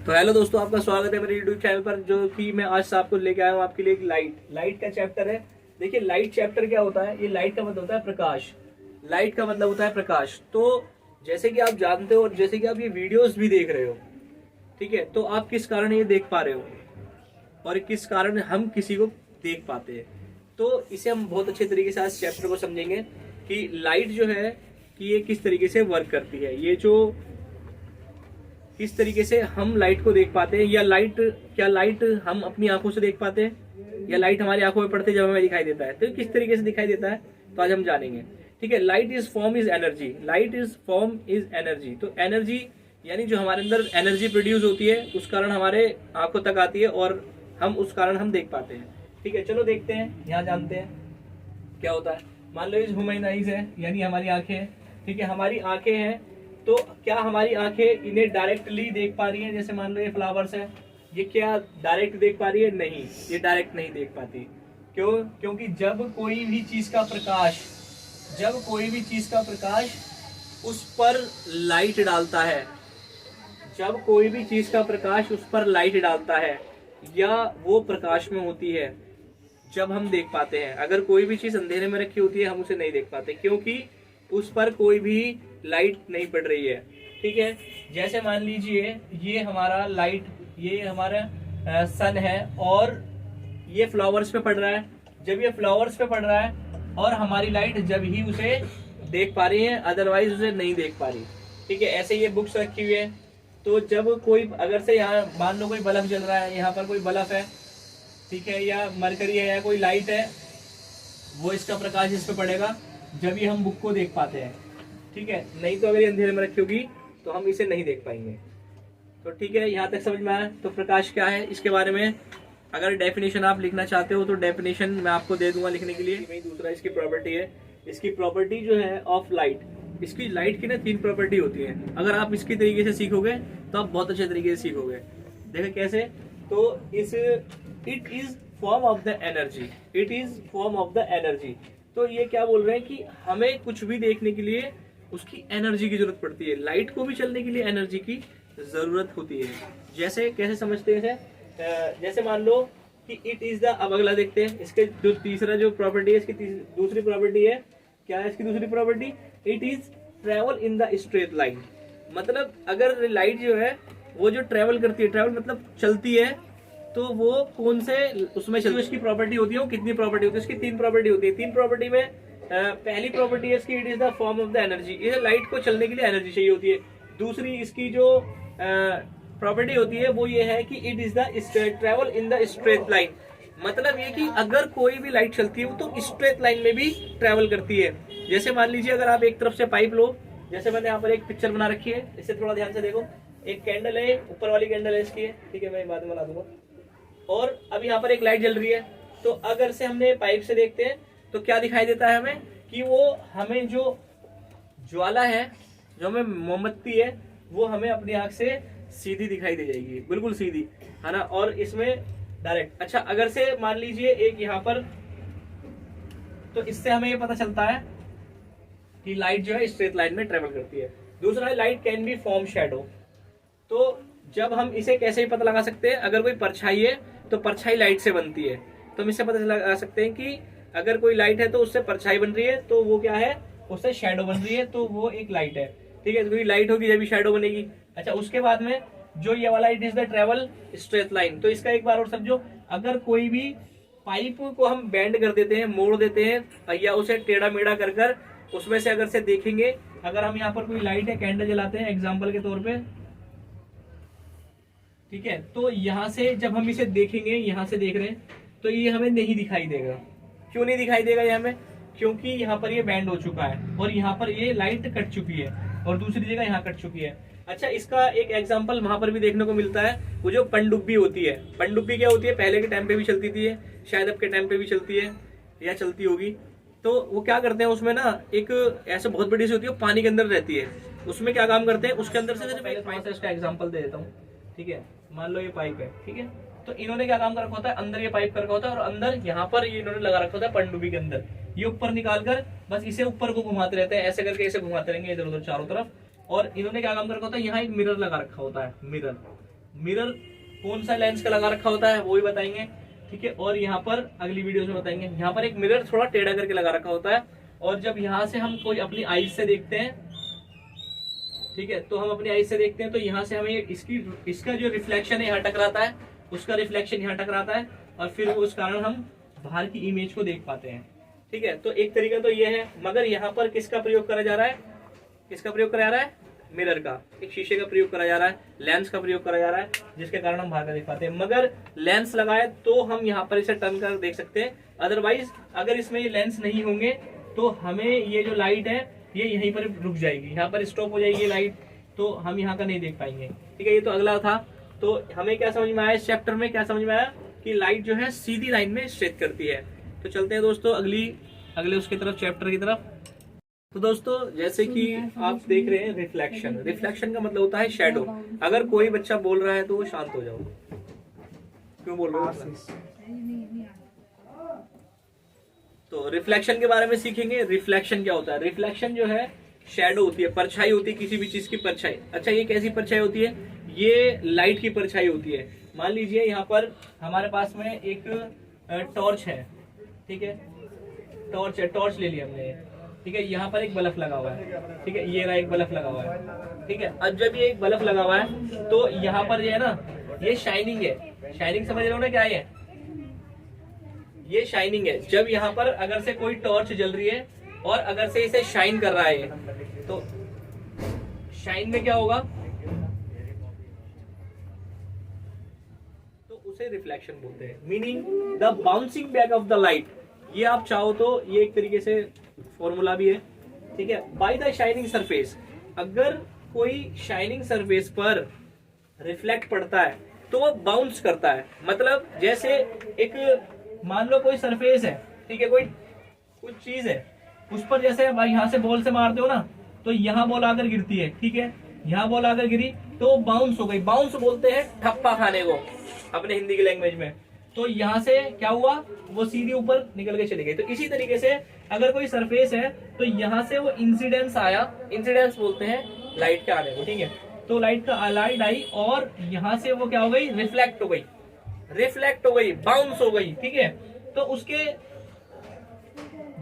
तो हेलो दोस्तों, आपका स्वागत है मेरे यूट्यूब चैनल पर। जो कि मैं आज आपको लेके आया हूँ आपके लिए एक लाइट का चैप्टर है। देखिए, लाइट चैप्टर क्या होता है। ये लाइट का मतलब होता है प्रकाश। लाइट का मतलब होता है प्रकाश। तो जैसे कि आप जानते हो और जैसे कि आप ये वीडियोस भी देख रहे हो, ठीक है, तो आप किस कारण ये देख पा रहे हो और किस कारण हम किसी को देख पाते हैं। तो इसे हम बहुत अच्छे तरीके से आज चैप्टर को समझेंगे कि लाइट जो है कि ये किस तरीके से वर्क करती है। ये जो किस तरीके से हम लाइट को देख पाते हैं, या लाइट हम अपनी आंखों से देख पाते हैं, या लाइट हमारी आंखों में पड़ते हैं जब हमें दिखाई देता है, तो किस तरीके से दिखाई देता है तो आज हम जानेंगे। ठीक है, light is form is energy. Light is form is energy. तो एनर्जी यानी जो हमारे अंदर एनर्जी प्रोड्यूस होती है उस कारण हमारे आंखों तक आती है और हम उस कारण हम देख पाते हैं। ठीक है, चलो देखते हैं, यहाँ जानते हैं क्या होता है। मान लो इस ह्यूमन आइज है, यानी हमारी आंखें हैं। ठीक है, हमारी आंखें हैं, तो क्या हमारी आंखें इन्हें डायरेक्टली देख पा रही हैं? जैसे मान लो ये फ्लावर्स है, ये क्या डायरेक्ट देख पा रही है? नहीं, ये डायरेक्ट नहीं देख पाती। क्यों? क्योंकि जब कोई भी चीज का प्रकाश उस पर लाइट डालता है, जब कोई भी चीज का प्रकाश उस पर लाइट डालता है या वो प्रकाश में होती है, जब हम देख पाते हैं। अगर कोई भी चीज अंधेरे में रखी होती है हम उसे नहीं देख पाते, क्योंकि उस पर कोई भी लाइट नहीं पड़ रही है। ठीक है, जैसे मान लीजिए ये हमारा लाइट, ये हमारा सन है और ये फ्लावर्स पे पड़ रहा है। जब ये फ्लावर्स पे पड़ रहा है और हमारी लाइट जब ही उसे देख पा रही है, अदरवाइज उसे नहीं देख पा रही। ठीक है, ऐसे ये बुक्स रखी हुई है, तो जब कोई अगर से यहाँ मान लो कोई बल्ब जल रहा है, यहाँ पर कोई बल्ब है, ठीक है, या मरकरी है या कोई लाइट है, वो इसका प्रकाश इस पे पड़ेगा जब ही हम बुक को देख पाते हैं। ठीक है, नहीं तो अगर ये अंधेरे में रखी होगी तो हम इसे नहीं देख पाएंगे। तो ठीक है, यहाँ तक समझ में आया। तो प्रकाश क्या है, इसके बारे में अगर डेफिनेशन आप लिखना चाहते हो तो डेफिनेशन मैं आपको दे दूंगा लिखने के लिए। दूसरा इसकी प्रॉपर्टी है। इसकी प्रॉपर्टी जो है ऑफ लाइट, इसकी लाइट की ना 3 प्रॉपर्टी होती है। अगर आप इसकी तरीके से सीखोगे तो आप बहुत अच्छे तरीके से सीखोगे। देखो कैसे, तो it is form of the energy. It is form of the energy. तो ये क्या बोल रहे हैं कि हमें कुछ भी देखने के लिए उसकी एनर्जी की जरूरत पड़ती है। लाइट को भी चलने के लिए एनर्जी की जरूरत होती है। जैसे कैसे समझते हैं, जैसे मान लो कि इट इज द, अब अगला देखते हैं। इसके जो तीसरा जो प्रॉपर्टी है, इसकी दूसरी प्रॉपर्टी है, क्या है इसकी दूसरी property? It is travel in the straight line. मतलब अगर लाइट जो है वो जो ट्रेवल करती है, ट्रेवल मतलब चलती है, तो वो कौन से उसमें चलती है, इसकी प्रॉपर्टी होती है, वो कितनी प्रॉपर्टी होती है? इसकी 3 प्रॉपर्टी होती है। 3 प्रॉपर्टी में पहली प्रॉपर्टी है इसकी, it is the form of the energy. ये लाइट को चलने के लिए एनर्जी चाहिए होती है। दूसरी इसकी जो प्रॉपर्टी होती है वो ये है कि it is the travel in the straight line. मतलब ये कि अगर कोई भी लाइट चलती है वो तो स्ट्रेट लाइन में भी ट्रेवल करती है। जैसे मान लीजिए अगर आप एक तरफ से पाइप लो, जैसे मैंने यहाँ पर एक पिक्चर बना रखी है, इसे थोड़ा ध्यान से देखो। एक कैंडल है, ऊपर वाली कैंडल है इसकी है, ठीक है, मैं बाद में बना दूंगा। और अब यहाँ पर एक लाइट जल रही है, तो अगर से हमने पाइप से देखते हैं तो क्या दिखाई देता है हमें कि वो हमें जो ज्वाला है, जो हमें मोमबत्ती है, वो हमें अपनी आंख से सीधी दिखाई दे जाएगी, बिल्कुल सीधी, है ना। और इसमें डायरेक्ट, अच्छा अगर से मान लीजिए एक यहाँ पर, तो इससे हमें ये पता चलता है कि लाइट जो है स्ट्रेट लाइन में ट्रेवल करती है। दूसरा है light can be form shadow. तो जब हम इसे कैसे ही पता लगा सकते हैं, अगर कोई परछाई है तो परछाई लाइट से बनती है, तो हम इससे पता लगा सकते हैं कि अगर कोई लाइट है तो उससे परछाई बन रही है, तो वो क्या है, उससे शैडो बन रही है, तो वो एक लाइट है। ठीक है, कोई लाइट होगी जब भी शैडो बनेगी। अच्छा, उसके बाद में जो ये वाला it is the travel straight line, तो इसका एक बार और समझो। अगर कोई भी पाइप को हम बेंड कर देते हैं, मोड़ देते हैं, या उसे टेढ़ा मेढ़ा कर कर उसमें से अगर से देखेंगे, अगर हम यहाँ पर कोई लाइट है, कैंडल जलाते हैं एग्जाम्पल के तौर पे, ठीक है, तो यहाँ से जब हम इसे देखेंगे, यहाँ से देख रहे हैं, तो ये हमें नहीं दिखाई देगा। क्यों नहीं दिखाई देगा ये हमें? क्योंकि यहाँ पर ये बैंड हो चुका है और यहाँ पर ये लाइट कट चुकी है और दूसरी जगह यहाँ कट चुकी है। अच्छा, इसका एक एग्जांपल वहां पर भी देखने को मिलता है, वो जो पनडुब्बी होती है। पनडुब्बी क्या होती है? पहले के टाइम पे भी चलती थी, शायद अब के टाइम पे भी चलती है या चलती होगी। तो वो क्या करते हैं, उसमें ना एक ऐसे बहुत बड़ी सी होती है, पानी के अंदर रहती है। उसमें क्या काम करते हैं, उसके अंदर से इसका एग्जाम्पल दे देता हूँ। ठीक है, मान लो ये पाइप है, ठीक है, तो इन्होंने क्या काम कर रखा होता है, अंदर ये पाइप कर रखा होता है और अंदर यहाँ पर ये इन्होंने लगा रखा होता है पनडुब्बी के अंदर। ये ऊपर निकाल कर बस इसे ऊपर को घुमाते रहते हैं, ऐसे करके इसे घुमाते रहेंगे इधर उधर चारों तरफ। और इन्होंने क्या काम कर रखा होता है, यहाँ एक मिरर लगा रखा होता है, मिरर। मिरर कौन सा लेंस का लगा रखा होता है वो भी बताएंगे, ठीक है। और यहाँ पर अगली वीडियो में बताएंगे, यहाँ पर एक मिरर थोड़ा टेढ़ा करके लगा रखा होता है, और जब यहाँ से हम कोई अपनी आईज से देखते हैं, ठीक है, तो हम अपनी आईज से देखते हैं तो यहाँ से हमें इसका जो रिफ्लेक्शन है यहाँ टकराता है, उसका रिफ्लेक्शन यहाँ टकराता है, और फिर उस कारण हम बाहर की इमेज को देख पाते हैं, ठीक है। तो एक तरीका तो ये है, मगर यहाँ पर किसका प्रयोग करा जा रहा है, किसका प्रयोग करा जा रहा है, मिरर का, एक शीशे का प्रयोग करा जा रहा है, लेंस का प्रयोग करा जा रहा है, जिसके कारण हम बाहर का देख पाते हैं। मगर लेंस लगाए तो हम यहाँ पर इसे टर्न कर देख सकते हैं, अदरवाइज अगर इसमें ये लेंस नहीं होंगे तो हमें ये जो लाइट है ये यहीं पर रुक जाएगी, यहाँ पर स्टॉप हो जाएगी लाइट, तो हम यहाँ का नहीं देख पाएंगे, ठीक है। ये तो अगला था। तो हमें क्या समझ में आया इस चैप्टर में, क्या समझ में आया कि लाइट जो है सीधी लाइन में स्ट्रेच करती है। तो चलते हैं दोस्तों अगले उसकी तरफ, चैप्टर की तरफ। तो दोस्तों जैसे कि आप देख रहे हैं रिफ्लेक्शन, रिफ्लेक्शन का मतलब होता है शैडो। अगर कोई बच्चा बोल रहा है तो वो शांत हो जाओ, क्यों बोल रहे हो? तो रिफ्लेक्शन के बारे में सीखेंगे। रिफ्लेक्शन क्या होता है? रिफ्लेक्शन जो है शैडो होती है, परछाई होती है किसी भी चीज की परछाई। अच्छा, ये कैसी परछाई होती है? ये लाइट की परछाई होती है। मान लीजिए यहाँ पर हमारे पास में एक टॉर्च है, ठीक है, टॉर्च है, टॉर्च ले लिया हमने, ठीक है। यहाँ पर एक बल्ब लगा हुआ है, ठीक है, ये रहा एक बल्ब लगा हुआ है, ठीक है। अब जब ये एक बल्ब लगा हुआ है तो यहाँ पर जो है ना ये शाइनिंग है, शाइनिंग समझ रहे हो ना क्या है? ये शाइनिंग है। जब यहाँ पर अगर से कोई टॉर्च जल रही है और अगर से इसे शाइन कर रहा है तो शाइन में क्या होगा? तो उसे रिफ्लेक्शन बोलते हैं, meaning the bouncing back of the light. ये आप चाहो तो ये एक तरीके से फॉर्मूला भी है, ठीक है। बाय द शाइनिंग सरफेस, अगर कोई शाइनिंग सरफेस पर रिफ्लेक्ट पड़ता है तो वो बाउंस करता है। मतलब जैसे एक मान लो कोई सरफेस है, ठीक है, कोई कुछ चीज है, उस पर जैसे यहाँ से बॉल से मारते हो ना तो यहाँ बॉल आकर गिरती है, ठीक है, यहाँ बॉल आकर गिरी तो बाउंस हो गई। बाउंस बोलते हैं ठप्पा खाने को अपने हिंदी की लैंग्वेज में। तो यहाँ से क्या हुआ? वो सीधी ऊपर निकल के चली गई। तो इसी तरीके से अगर कोई सरफेस है तो यहाँ से वो इंसिडेंस आया, इंसिडेंस बोलते हैं लाइट के आने को, ठीक है। तो लाइट आई और यहाँ से वो क्या हो गई? रिफ्लेक्ट हो गई, रिफ्लेक्ट हो गई, बाउंस हो गई, ठीक है। तो उसके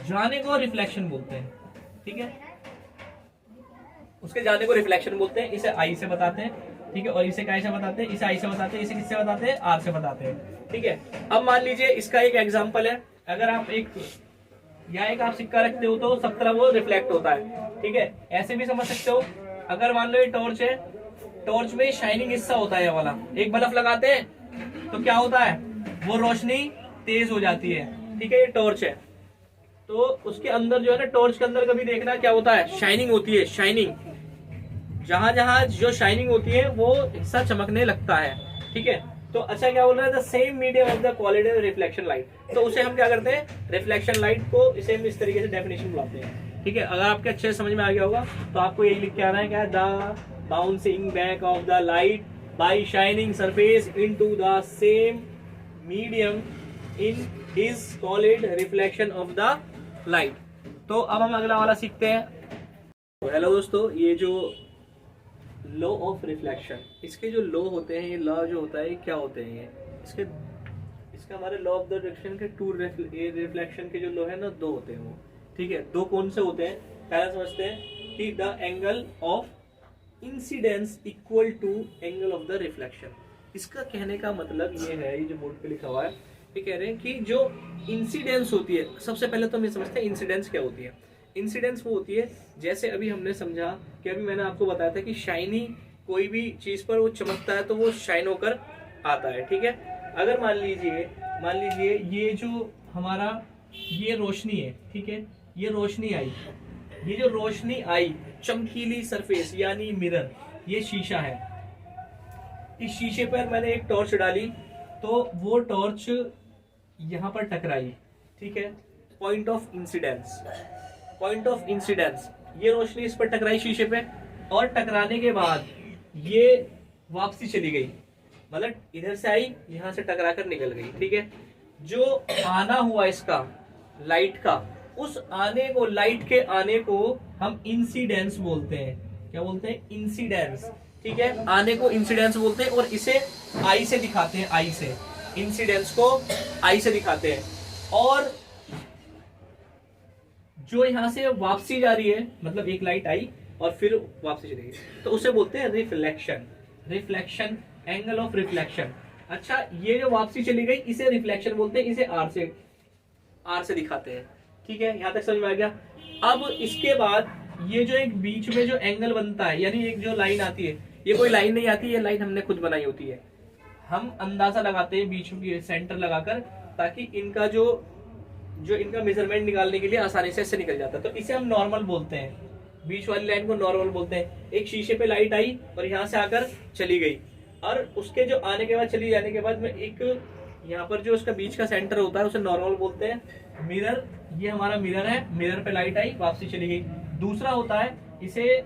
जाने को रिफ्लेक्शन बोलते हैं, ठीक है, उसके जाने को रिफ्लेक्शन बोलते हैं। इसे आई से बताते हैं, ठीक है, और इसे क्या से बताते हैं? इसे आई से बताते हैं। इसे किससे बताते हैं? आर से बताते हैं, ठीक है। अब मान लीजिए इसका एक एग्जांपल है, अगर आप एक आप सिक्का रखते हो तो सब तरफ वो रिफ्लेक्ट होता है, ठीक है। ऐसे भी समझ सकते हो, अगर मान लो ये टॉर्च है, टॉर्च में शाइनिंग हिस्सा होता है ये वाला, एक बल्ब लगाते हैं तो क्या होता है? वो रोशनी तेज हो जाती है, ठीक है, ये टॉर्च है। तो उसके अंदर जो है ना, टॉर्च के अंदर कभी देखना क्या होता है? शाइनिंग होती है, शाइनिंग। जहां जहां जो शाइनिंग होती है वो हिस्सा चमकने लगता है, ठीक है। तो अच्छा क्या बोल रहा है? The same medium of the quality reflection light. तो उसे हम क्या करते हैं? रिफ्लेक्शन लाइट को इसे हम इस तरीके से डेफिनेशन बुलाते हैं, ठीक है। अगर आपके अच्छे समझ में आ गया होगा तो आपको यही लिख के आना है क्या? The bouncing back of the light by shining surface into the same medium in is called reflection of the light. तो अब हम अगला वाला सीखते हैं। हेलो दोस्तों, ये जो लॉ ऑफ रिफ्लेक्शन, इसके जो लॉ होते हैं, ये लॉ जो होता है क्या होते हैं? ये इसका हमारे लॉ ऑफ द रिफ्लेक्शन के टू रिफ्लेक्शन के जो लॉ है ना, दो होते हैं वो, ठीक है। दो कौन से होते हैं? पहला समझते हैं कि the angle of incidence equal to angle of the reflection. इसका कहने का मतलब ये है, ये जो बोर्ड पे लिखा हुआ है, ये कह रहे हैं कि जो इंसिडेंस होती है, सबसे पहले तो हम ये समझते हैं इंसिडेंस क्या होती है। इंसिडेंस वो होती है, जैसे अभी हमने समझा कि अभी मैंने आपको बताया था कि शाइनी कोई भी चीज पर वो चमकता है तो वो शाइन होकर आता है, ठीक है। अगर मान लीजिए ये जो हमारा ये रोशनी है, ठीक है, ये रोशनी आई, ये जो रोशनी आई, चमकीली सरफेस यानी मिरर, ये शीशा है, इस शीशे पर मैंने एक टॉर्च डाली तो वो टॉर्च यहाँ पर टकराई, ठीक है। Point of incidence, point of incidence, ये रोशनी इस पर टकराई शीशे पे, और टकराने के बाद ये वापसी चली गई, मतलब इधर से आई, यहां से टकरा कर निकल गई, ठीक है। जो आना हुआ इसका लाइट का, उस आने को, लाइट के आने को हम इंसिडेंस बोलते हैं। क्या बोलते हैं? इंसिडेंस। ठीक है, आने को इंसिडेंस बोलते हैं और इसे आई से दिखाते हैं, आई से, इंसिडेंस को आई से दिखाते हैं। और जो यहां से वापसी जा रही है, मतलब एक लाइट आई और फिर वापसी चली गई, तो उसे बोलते हैं reflection. Reflection, angle of reflection. अच्छा, ये जो वापसी चली गई इसे रिफ्लेक्शन बोलते हैं, इसे आर से दिखाते हैं। ठीक है, यहां तक समझ में आ गया। अब इसके बाद ये जो एक बीच में जो एंगल बनता है, यानी एक जो लाइन आती है, ये कोई लाइन नहीं आती, ये लाइन हमने खुद बनाई होती है। हम अंदाजा लगाते हैं बीच में सेंटर लगाकर, ताकि इनका जो इनका मेजरमेंट निकालने के लिए आसानी से इससे निकल जाता है। तो इसे हम नॉर्मल बोलते हैं, बीच वाली लाइन को नॉर्मल बोलते हैं। एक शीशे पे लाइट आई और यहाँ से आकर चली गई, और उसके जो आने के बाद, चली जाने के बाद में एक यहाँ पर जो उसका बीच का सेंटर होता है उसे नॉर्मल बोलते हैं। मिरर, ये हमारा मिरर है, मिरर पे लाइट आई, वापसी चली गई। दूसरा होता है, इसे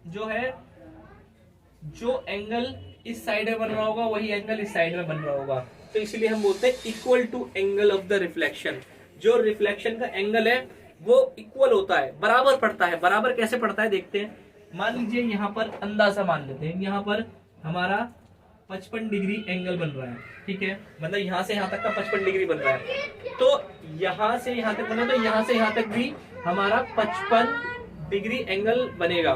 जो है, जो एंगल इस साइड में बन रहा होगा वही एंगल इस साइड में बन रहा होगा, तो इसीलिए हम बोलते हैं equal to angle of the reflection. जो रिफ्लेक्शन का एंगल है वो इक्वल होता है, बराबर पड़ता है। बराबर कैसे पड़ता है देखते हैं। मान लीजिए यहाँ पर अंदाजा मान लेते हैं, यहाँ पर हमारा 55 डिग्री एंगल बन रहा है। ठीक है, मतलब यहाँ से यहाँ तक का 55 डिग्री बन रहा है। तो यहाँ से यहाँ तक बना, तो यहाँ से यहाँ तक भी हमारा 55 डिग्री एंगल बनेगा।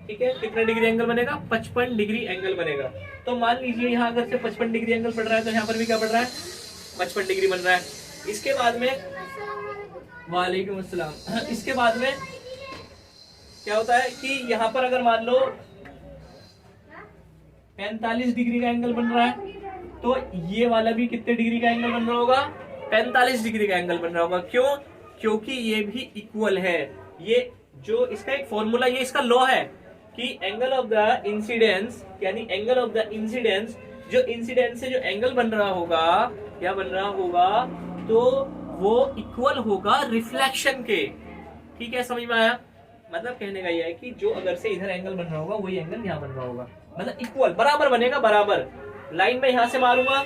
ठीक है, कितना डिग्री एंगल बनेगा? 55 डिग्री एंगल बनेगा। तो मान लीजिए यहाँ अगर से 55 डिग्री एंगल पड़ रहा है, तो यहाँ पर भी क्या पड़ रहा है? 55 डिग्री बन रहा है। इसके बाद में, वालेकुम अस्सलाम, इसके बाद में क्या होता है कि यहाँ पर अगर मान लो 45 डिग्री का एंगल बन रहा है, तो ये वाला भी कितने डिग्री का एंगल बन रहा होगा? 45 डिग्री का एंगल बन रहा होगा। क्यों? क्योंकि ये भी इक्वल है। ये जो इसका एक फॉर्मूला, ये इसका लॉ है कि एंगल ऑफ द इंसिडेंस, यानी एंगल ऑफ द इंसिडेंस, जो इंसिडेंस से जो एंगल बन रहा होगा, क्या बन रहा होगा, तो वो इक्वल होगा रिफ्लेक्शन के। ठीक है, समझ में आया? मतलब कहने का ये है कि जो अगर से इधर एंगल बन रहा होगा वही एंगल यहाँ बन रहा होगा, मतलब इक्वल, बराबर बनेगा। बराबर लाइन में यहाँ से मारूंगा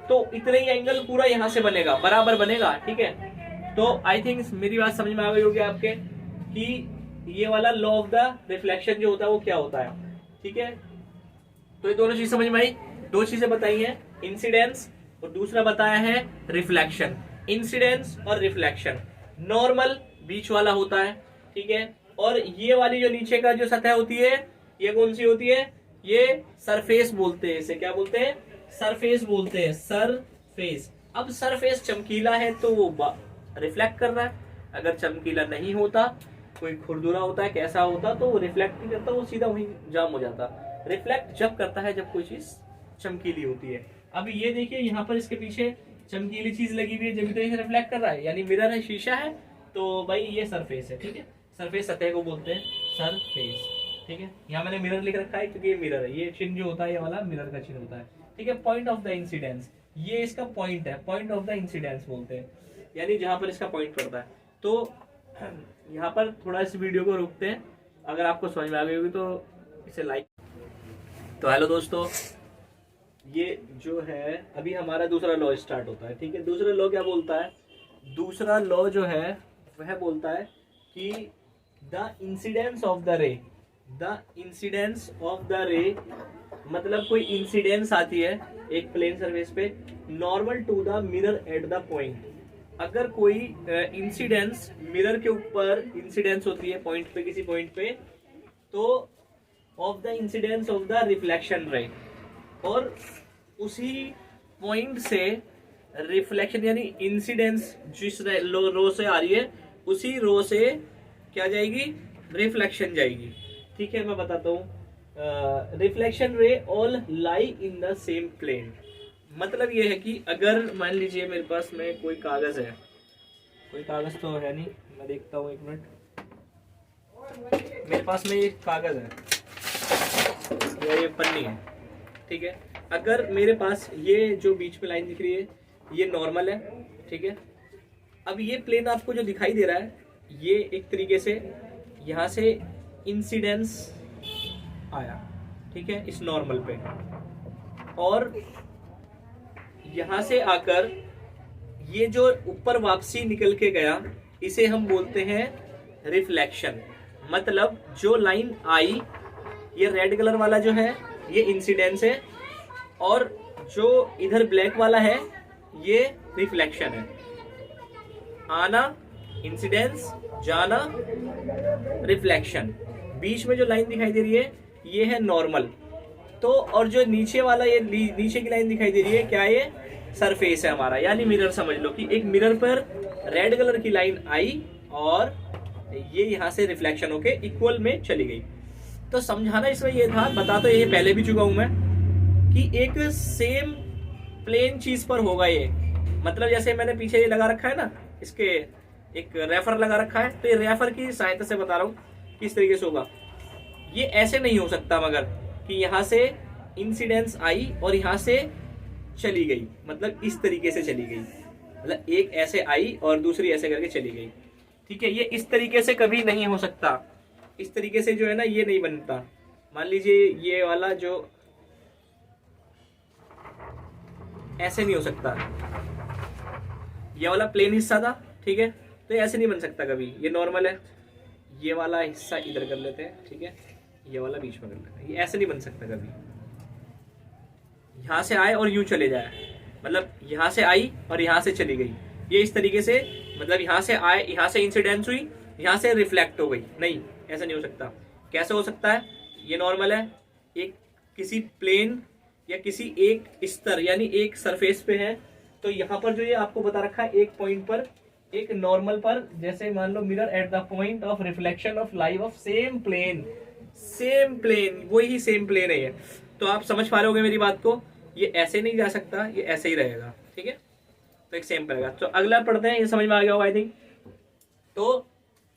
तो इतने ही एंगल पूरा यहाँ से बनेगा, बराबर बनेगा। ठीक है, तो आई थिंक मेरी बात समझ में आ गई होगी आपके कि ये वाला लॉ ऑफ द रिफ्लेक्शन जो होता है वो क्या होता है। ठीक है, तो ये दोनों चीज समझ में आई। दो चीजें बताई हैं, इंसिडेंस और दूसरा बताया है रिफ्लेक्शन। इंसिडेंस और रिफ्लेक्शन, नॉर्मल बीच वाला होता है। ठीक है, और ये वाली जो नीचे का जो सतह होती है, ये कौन सी होती है? ये सरफेस बोलते हैं। इसे क्या बोलते हैं? सरफेस बोलते हैं, सरफेस। अब सरफेस चमकीला है तो वो रिफ्लेक्ट कर रहा है, अगर चमकीला नहीं होता, कोई खुरदुरा होता है, कैसा होता, तो वो रिफ्लेक्ट नहीं करता, वो सीधा वहीं जाम हो जाता। रिफ्लेक्ट जब करता है जब कोई चीज चमकीली होती है। अब ये देखिए यहाँ पर इसके पीछे चमकीली चीज लगी हुई है, जब तो ये रिफ्लेक्ट कर रहा है, यानी मिरर है, शीशा है, तो भाई ये सरफेस है। ठीक है, सरफेस सतह को बोलते हैं सरफेस। ठीक है, यहाँ मैंने मिरर लिख रखा है क्योंकि ये मिरर है, ये चिन्ह जो होता है ये वाला मिरर का चिन्ह होता है। ठीक है, पॉइंट ऑफ द इंसिडेंस, ये इसका पॉइंट है, पॉइंट ऑफ द इंसिडेंस बोलते हैं, यानी जहां पर इसका पॉइंट पड़ता है। तो यहाँ पर थोड़ा इस वीडियो को रोकते हैं, अगर आपको समझ में आ गई होगी तो इसे लाइक। तो हेलो दोस्तों, ये जो है अभी हमारा दूसरा लॉ स्टार्ट होता है। ठीक है, दूसरा लॉ क्या बोलता है? दूसरा लॉ जो है वह बोलता है कि the incidence of the ray, the incidence of the ray, मतलब कोई इंसिडेंस आती है एक प्लेन सरफेस पे, normal to the mirror at the point. अगर कोई इंसिडेंस मिरर के ऊपर इंसिडेंस होती है पॉइंट पे, किसी पॉइंट पे, तो of the incidence of the reflection रे, और उसी पॉइंट से रिफ्लेक्शन यानी इंसिडेंस जिस रो से आ रही है उसी रो से क्या जाएगी? रिफ्लेक्शन जाएगी। ठीक है, मैं बताता हूँ। Reflection ray all lie in the same plane, मतलब ये है कि अगर मान लीजिए मेरे पास में कोई कागज है, कोई कागज तो है नहीं, मैं देखता हूँ, एक मिनट। मेरे पास में एक कागज है या ये पन्नी है। ठीक है, अगर मेरे पास ये जो बीच में लाइन दिख रही है ये नॉर्मल है। ठीक है, अब ये प्लेन आपको जो दिखाई दे रहा है, ये एक तरीके से यहाँ से इंसिडेंस आया, ठीक है, इस नॉर्मल पे, और यहाँ से आकर ये जो ऊपर वापसी निकल के गया, इसे हम बोलते हैं रिफ्लेक्शन। मतलब जो लाइन आई, ये रेड कलर वाला जो है ये इंसिडेंस है, और जो इधर ब्लैक वाला है ये रिफ्लेक्शन है। आना इंसिडेंस, जाना रिफ्लेक्शन। बीच में जो लाइन दिखाई दे रही है ये है नॉर्मल। तो और जो नीचे वाला ये नीचे की लाइन दिखाई दे रही है, क्या ये सरफेस है हमारा, यानी मिरर समझ लो कि एक मिरर पर रेड कलर की लाइन आई और ये यहाँ से रिफ्लेक्शन होके इक्वल में चली गई। तो समझाना इसमें ये था, बता तो ये पहले भी चुका हूं मैं, कि एक सेम प्लेन चीज पर होगा ये। मतलब जैसे मैंने पीछे ये लगा रखा है ना, इसके एक रेफर लगा रखा है, तो ये रेफर की सहायता से बता रहा हूँ किस तरीके से होगा। ये ऐसे नहीं हो सकता मगर कि यहाँ से इंसिडेंस आई और यहाँ से चली गई, मतलब इस तरीके से चली गई, मतलब एक ऐसे आई और दूसरी ऐसे करके चली गई। ठीक है, ये इस तरीके से कभी नहीं हो सकता। इस तरीके से जो है ना ये नहीं बनता। मान लीजिए ये वाला जो ऐसे नहीं हो सकता, ये वाला प्लेन हिस्सा था, ठीक है, तो ये ऐसे नहीं बन सकता कभी, ये नॉर्मल है। ये वाला हिस्सा इधर कर लेते हैं, ठीक है, ये वाला बीच में कर लेते हैं, ये ऐसे नहीं बन सकता कभी। यहां से आए और यूं चले जाए, मतलब यहां से आई और यहां से चली गई, ये इस तरीके से, मतलब यहां से आए, यहां से इंसिडेंस हुई, यहां से रिफ्लेक्ट हो गई, नहीं, ऐसा नहीं हो सकता। कैसे हो सकता है? ये नॉर्मल है, एक किसी प्लेन या किसी एक स्तर यानी एक सरफेस पे है, तो यहाँ पर जो ये आपको बता रखा है एक पॉइंट पर, एक नॉर्मल पर, जैसे मान लो mirror at the point of reflection of light of same plane, same plane, वही सेम प्लेन है ये। तो आप समझ पा रहे होगे मेरी बात को, ये ऐसे नहीं जा सकता, ये ऐसे ही रहेगा, ठीक है, तो एक सेम रहेगा। तो अगला पढ़ते हैं, ये समझ में आ गया होगा आई थिंक। तो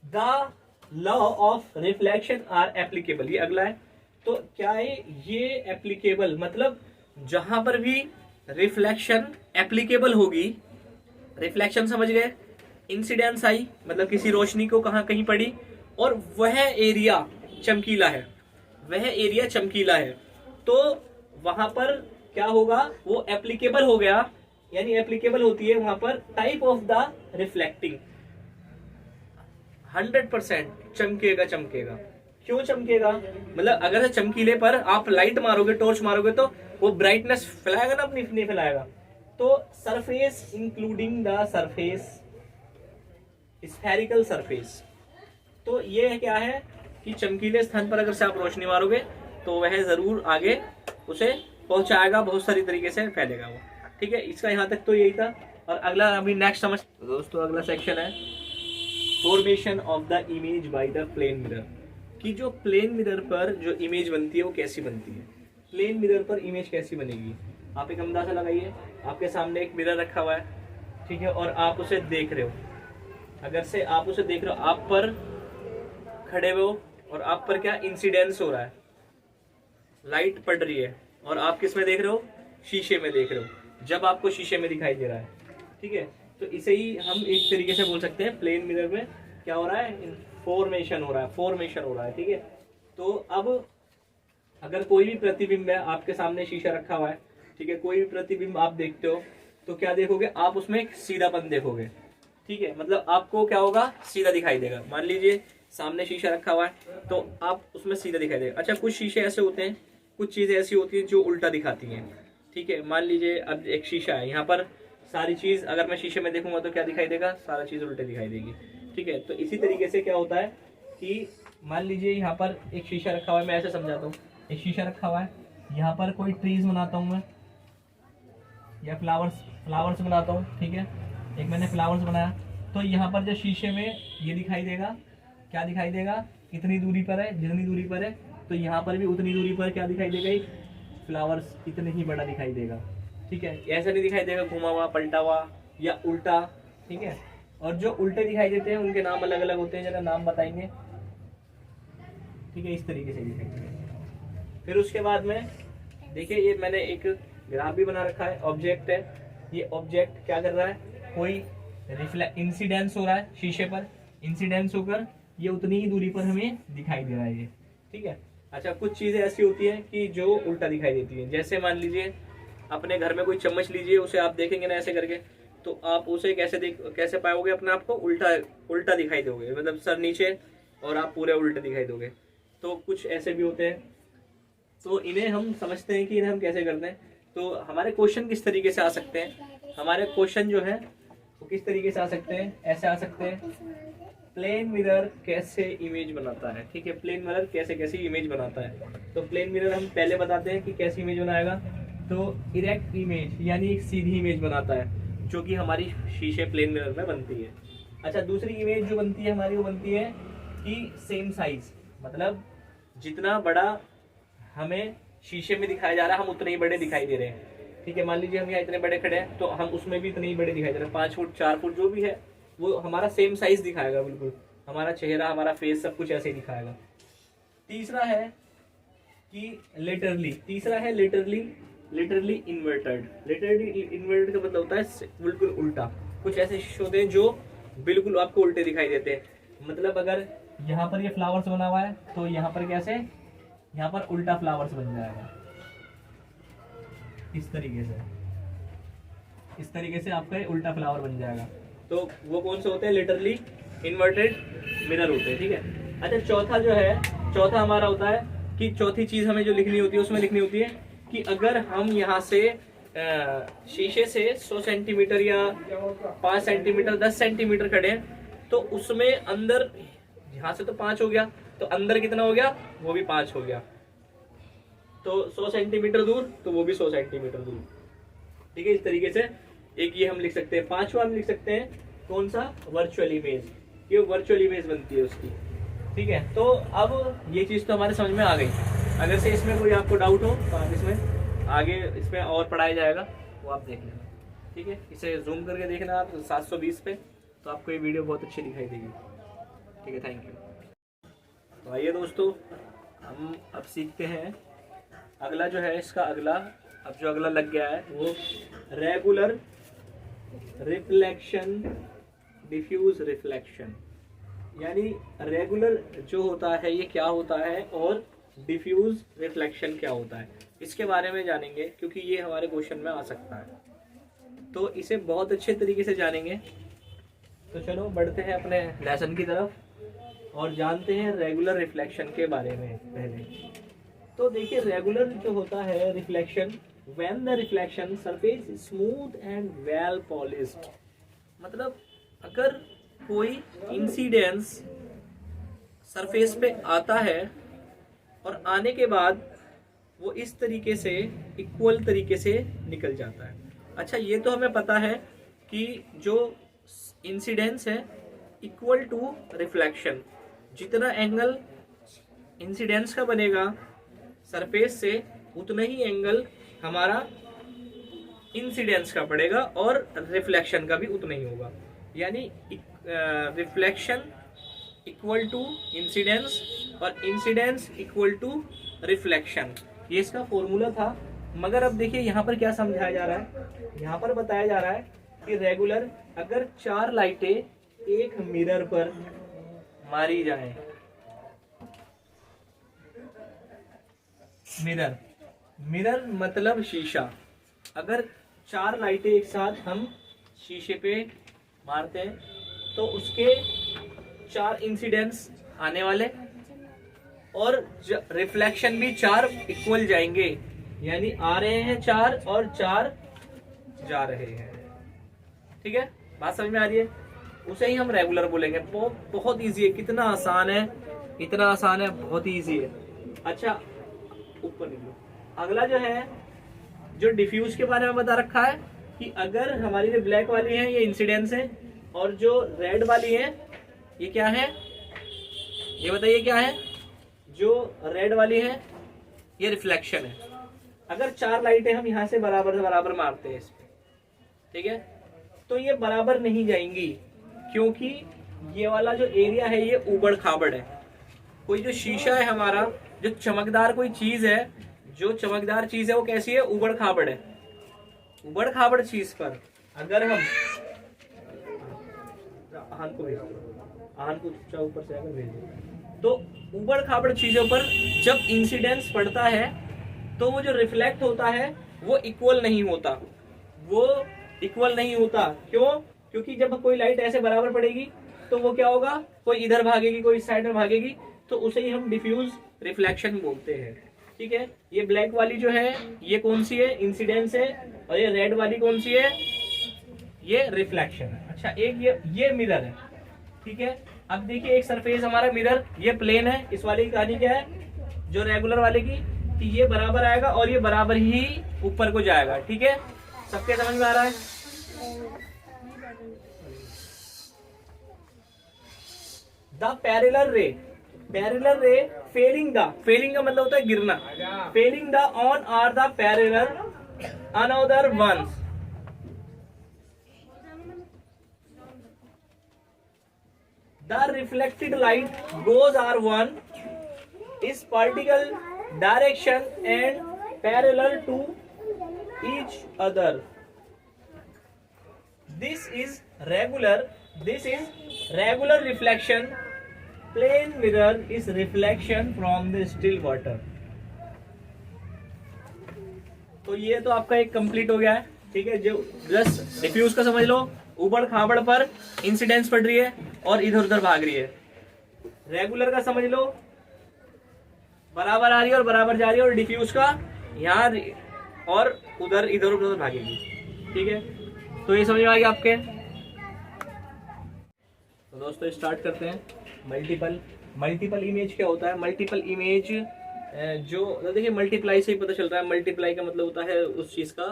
the law of reflection are applicable, ये अगला है। तो क्या है ये एप्लीकेबल, मतलब जहां पर भी रिफ्लेक्शन एप्लीकेबल होगी, रिफ्लेक्शन समझ गए, इंसिडेंस आई मतलब किसी रोशनी को कहां कहीं पड़ी, और वह एरिया चमकीला है, वह एरिया चमकीला है, तो वहां पर क्या होगा, वो एप्लीकेबल हो गया, यानी एप्लीकेबल होती है वहां पर टाइप ऑफ द रिफ्लेक्टिंग। 100% चमकेगा, चमकेगा। क्यों चमकेगा? मतलब अगर चमकीले पर आप लाइट मारोगे, टॉर्च मारोगे, तो वो ब्राइटनेस फैलाएगा ना, अपनी नहीं फैलाएगा। तो surface including the surface, spherical surface, तो ये क्या है कि चमकीले स्थान पर अगर से आप रोशनी मारोगे तो वह जरूर आगे उसे पहुंचाएगा, बहुत सारी तरीके से फैलेगा वो, ठीक है। इसका यहाँ तक तो यही था। और अगला अभी नेक्स्ट समझ दोस्तों, अगला सेक्शन है formation of the image by the plane mirror, कि जो प्लेन मिरर पर जो इमेज बनती है वो कैसी बनती है। प्लेन मिरर पर इमेज कैसी बनेगी, आप एक अंदाजा लगाइए। आपके सामने एक मिरर रखा हुआ है, ठीक है, और आप उसे देख रहे हो। अगर से आप उसे देख रहे हो, आप पर खड़े हुए हो और आप पर क्या इंसिडेंस हो रहा है, लाइट पड़ रही है, और आप किस में देख रहे हो, शीशे में देख रहे हो, जब आपको शीशे में दिखाई दे रहा है, ठीक है। तो इसे ही हम एक तरीके से बोल सकते हैं प्लेन मिरर में क्या हो रहा है, फॉर्मेशन हो रहा है, फॉर्मेशन हो रहा है, ठीक है। तो अब अगर कोई भी प्रतिबिंब है, आपके सामने शीशा रखा हुआ है, ठीक है, कोई भी प्रतिबिंब आप देखते हो तो क्या देखोगे आप, उसमें एक सीधापन देखोगे, ठीक है, मतलब आपको क्या होगा, सीधा दिखाई देगा। मान लीजिए सामने शीशा रखा हुआ है तो आप उसमें सीधा दिखाई देगा। अच्छा, कुछ शीशे ऐसे होते हैं, कुछ चीजें ऐसी होती हैं जो उल्टा दिखाती हैं, ठीक है। मान लीजिए अब एक शीशा है, यहाँ पर सारी चीज अगर मैं शीशे में देखूंगा तो क्या दिखाई देगा, सारा चीज उल्टे दिखाई देगी, ठीक है। तो इसी तरीके से क्या होता है कि मान लीजिए यहाँ पर एक शीशा रखा हुआ है, मैं ऐसे समझाता हूँ, एक शीशा रखा हुआ है, यहाँ पर कोई ट्रीज बनाता हूँ मैं, या फ्लावर्स बनाता हूँ, ठीक है, एक मैंने फ्लावर्स बनाया, तो यहाँ पर जो शीशे में ये दिखाई देगा, क्या दिखाई देगा, इतनी दूरी पर है, जितनी दूरी पर है, तो यहाँ पर भी उतनी दूरी पर क्या दिखाई देगा, एक फ्लावर्स इतने ही बड़ा दिखाई देगा, ठीक है। ऐसा नहीं दिखाई देगा घुमा हुआ, पलटा हुआ या उल्टा, ठीक है। और जो उल्टे दिखाई देते हैं उनके नाम अलग अलग होते हैं, जरा नाम बताएंगे, ठीक है, इस तरीके से दिखाई देगा। फिर उसके बाद में देखिए, ये मैंने एक ग्राफ भी बना रखा है, ऑब्जेक्ट है, ये ऑब्जेक्ट क्या कर रहा है, कोई इंसिडेंस हो रहा है शीशे पर, इंसिडेंस होकर ये उतनी ही दूरी पर हमें दिखाई दे रहा है ये, ठीक है। अच्छा, कुछ चीजें ऐसी होती हैं कि जो उल्टा दिखाई देती हैं, जैसे मान लीजिए अपने घर में कोई चम्मच लीजिए, उसे आप देखेंगे ना ऐसे करके, तो आप उसे कैसे पाओगे, अपने आप को उल्टा दिखाई दोगे, मतलब सर नीचे और आप पूरे उल्टे दिखाई दोगे। तो कुछ ऐसे भी होते हैं। तो इन्हें हम समझते हैं कि इन्हें हम कैसे करते हैं। तो हमारे क्वेश्चन किस तरीके से आ सकते हैं, हमारे क्वेश्चन जो है वो किस तरीके से आ सकते हैं, ऐसे आ सकते हैं, प्लेन मिरर कैसे इमेज बनाता है। ठीक है, प्लेन मिरर कैसे कैसे इमेज बनाता है। तो प्लेन मिरर हम पहले बताते हैं कि कैसी इमेज बनाएगा। तो इरेक्ट इमेज यानी एक सीधी इमेज बनाता है जो कि हमारी शीशे प्लेन मिरर में बनती है। अच्छा, दूसरी इमेज जो बनती है हमारी वो बनती है कि सेम साइज, मतलब जितना बड़ा हमें शीशे में दिखाया जा रहा है हम उतने ही बड़े दिखाई दे रहे हैं। ठीक है, मान लीजिए हम यहाँ इतने बड़े खड़े हैं तो हम उसमें भी इतने ही बड़े दिखाई दे रहे हैं। 5 फुट 4 फुट जो भी है वो हमारा सेम साइज दिखाएगा, बिल्कुल हमारा चेहरा हमारा फेस सब कुछ ऐसे ही दिखाएगा। तीसरा है कि लेटरली, तीसरा है लिटरली इन्वर्टेड। लिटरली इन्वर्टेड का मतलब होता है बिल्कुल उल्टा। कुछ ऐसे शीशे होते हैं जो बिल्कुल आपको उल्टे दिखाई देते हैं। मतलब अगर यहाँ पर ये फ्लावर्स बना हुआ है तो यहाँ पर कैसे, यहाँ पर उल्टा फ्लावर्स बन जाएगा इस तरीके से, इस तरीके से आपका उल्टा फ्लावर बन जाएगा। तो वो कौन से होते हैं, लिटरली इन्वर्टेड मिरर होते हैं। ठीक है। अच्छा, चौथा जो है, चौथा हमारा होता है कि चौथी चीज हमें जो लिखनी होती है उसमें लिखनी होती है कि अगर हम यहाँ से शीशे से 100 सेंटीमीटर या 5 सेंटीमीटर 10 सेंटीमीटर खड़े हैं तो उसमें अंदर, यहाँ से तो 5 हो गया तो अंदर कितना हो गया, वो भी 5 हो गया। तो 100 सेंटीमीटर दूर तो वो भी 100 सेंटीमीटर दूर। ठीक है, इस तरीके से एक ये हम लिख सकते हैं। पांचवा हम लिख सकते हैं कौन सा, वर्चुअल इमेज। ये वर्चुअल इमेज बनती है उसकी। ठीक है, तो अब ये चीज तो हमारे समझ में आ गई। अगर से इसमें कोई आपको डाउट हो तो आप इसमें आगे इसमें और पढ़ाया जाएगा, वो आप देख लेना। ठीक है, इसे जूम करके देखना आप 720 पे, तो आपको ये वीडियो बहुत अच्छी दिखाई देगी। ठीक है, थैंक यू। तो आइए दोस्तों, हम अब सीखते हैं अगला जो है, इसका अगला अब जो अगला लग गया है वो रेगुलर रिफ्लेक्शन, डिफ्यूज रिफ्लेक्शन। यानी रेगुलर जो होता है ये क्या होता है और डिफ्यूज रिफ्लेक्शन क्या होता है, इसके बारे में जानेंगे क्योंकि ये हमारे क्वेश्चन में आ सकता है। तो इसे बहुत अच्छे तरीके से जानेंगे। तो चलो बढ़ते हैं अपने लेसन की तरफ और जानते हैं रेगुलर रिफ्लेक्शन के बारे में। पहले तो देखिए, रेगुलर जो होता है reflection, when the reflection surface smooth and well polished, मतलब अगर कोई इंसिडेंस सरफेस पे आता है और आने के बाद वो इस तरीके से इक्वल तरीके से निकल जाता है। अच्छा, ये तो हमें पता है कि जो इंसिडेंस है इक्वल टू रिफ्लेक्शन, जितना एंगल इंसिडेंस का बनेगा सरफेस से उतना ही एंगल हमारा इंसिडेंस का पड़ेगा और रिफ्लेक्शन का भी उतना ही होगा। यानी रिफ्लेक्शन इक्वल टू इंसिडेंस और इंसिडेंस इक्वल टू रिफ्लेक्शन, ये इसका फॉर्मूला था। मगर अब देखिए यहाँ पर क्या समझाया जा रहा है, यहाँ पर बताया जा रहा है कि रेगुलर अगर 4 लाइटें एक मिरर पर मारी जाएं, मिरर मतलब शीशा, अगर 4 लाइटें एक साथ हम शीशे पे मारते हैं तो उसके 4 इंसिडेंस आने वाले और रिफ्लेक्शन भी 4 इक्वल जाएंगे। यानी आ रहे हैं 4 और 4 जा रहे हैं। ठीक है, बात समझ में आ रही है? उसे ही हम रेगुलर बोलेंगे। बहुत इजी है, कितना आसान है, इतना आसान है, बहुत ही इजी है। अच्छा, ऊपर निकलो। अगला जो है, जो डिफ्यूज के बारे में बता रखा है कि अगर हमारी जो ब्लैक वाली है ये इंसिडेंस है और जो रेड वाली है ये क्या है, ये बताइए क्या है? जो रेड वाली है ये रिफ्लेक्शन है। अगर 4 लाइटें हम यहाँ से बराबर मारते हैं इस पे, ठीक है, तो ये बराबर नहीं जाएंगी क्योंकि ये वाला जो एरिया है ये उबड़ खाबड़ है। कोई जो शीशा है हमारा, जो चमकदार कोई चीज है, जो चमकदार चीज है वो कैसी है? उबड़ खाबड़ है। उबड़ खाबड़ चीज पर अगर हम आहन को चुपचाप ऊपर से आकर भेज दो, तो उबड़ खाबड़ चीजों पर जब इंसिडेंस पड़ता है तो वो जो रिफ्लेक्ट होता है वो इक्वल नहीं होता, वो इक्वल नहीं होता। क्यों? क्योंकि जब कोई लाइट ऐसे बराबर पड़ेगी तो वो क्या होगा, कोई इधर भागेगी कोई इस साइड में भागेगी, तो उसे ही हम डिफ्यूज रिफ्लेक्शन बोलते हैं। ठीक है। ये ब्लैक वाली जो है ये कौन सी है, इंसिडेंस है, और ये रेड वाली कौन सी है, ये रिफ्लेक्शन है। अच्छा, एक ये मिरर है, ठीक है। अब देखिए एक सरफेस हमारा मिरर ये प्लेन है, इस वाले की कहानी क्या है, जो रेगुलर वाले की, कि ये बराबर आएगा और ये बराबर ही ऊपर को जाएगा, ठीक है। सबके समझ में आ रहा है? द पैरेलल रे फेलिंग का मतलब होता है गिरना, falling the on are the parallel another ones, the reflected light goes R1 is particle direction and parallel to each other. This is regular reflection. Plane mirror is reflection from the still water. तो ये तो आपका एक complete हो गया है, ठीक है। जो जस्ट डिफ्यूज का समझ लो, ऊबड़ खाबड़ पर इंसिडेंस पड़ रही है और इधर उधर भाग रही है। रेगुलर का समझ लो, बराबर आ रही है और बराबर जा रही है, और डिफ्यूज का यहाँ और उधर इधर उधर भागेगी, ठीक है। तो ये समझ में आ गया आपके। तो दोस्तों स्टार्ट करते हैं। मल्टीपल इमेज क्या होता है? मल्टीपल इमेज जो देखिए मल्टीप्लाई से ही पता चल रहा है। मल्टीप्लाई का मतलब होता है उस चीज का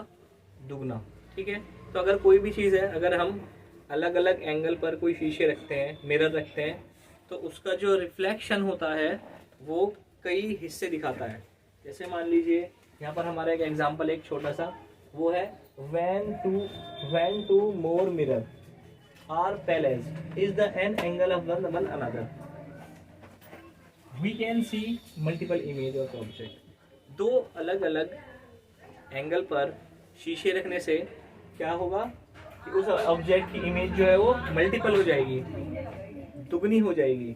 दुगना, ठीक है। तो अगर कोई भी चीज़ है, अगर हम अलग अलग एंगल पर कोई शीशे रखते हैं, मिरर रखते हैं, तो उसका जो रिफ्लेक्शन होता है वो कई हिस्से दिखाता है। जैसे मान लीजिए यहाँ पर हमारा एक एग्जांपल एक छोटा सा वो है, when two more mirror are placed is the an angle of one another we can see multiple image of object। दो अलग अलग एंगल पर शीशे रखने से क्या होगा कि उस ऑब्जेक्ट की इमेज जो है वो मल्टीपल हो जाएगी, दुगनी हो जाएगी,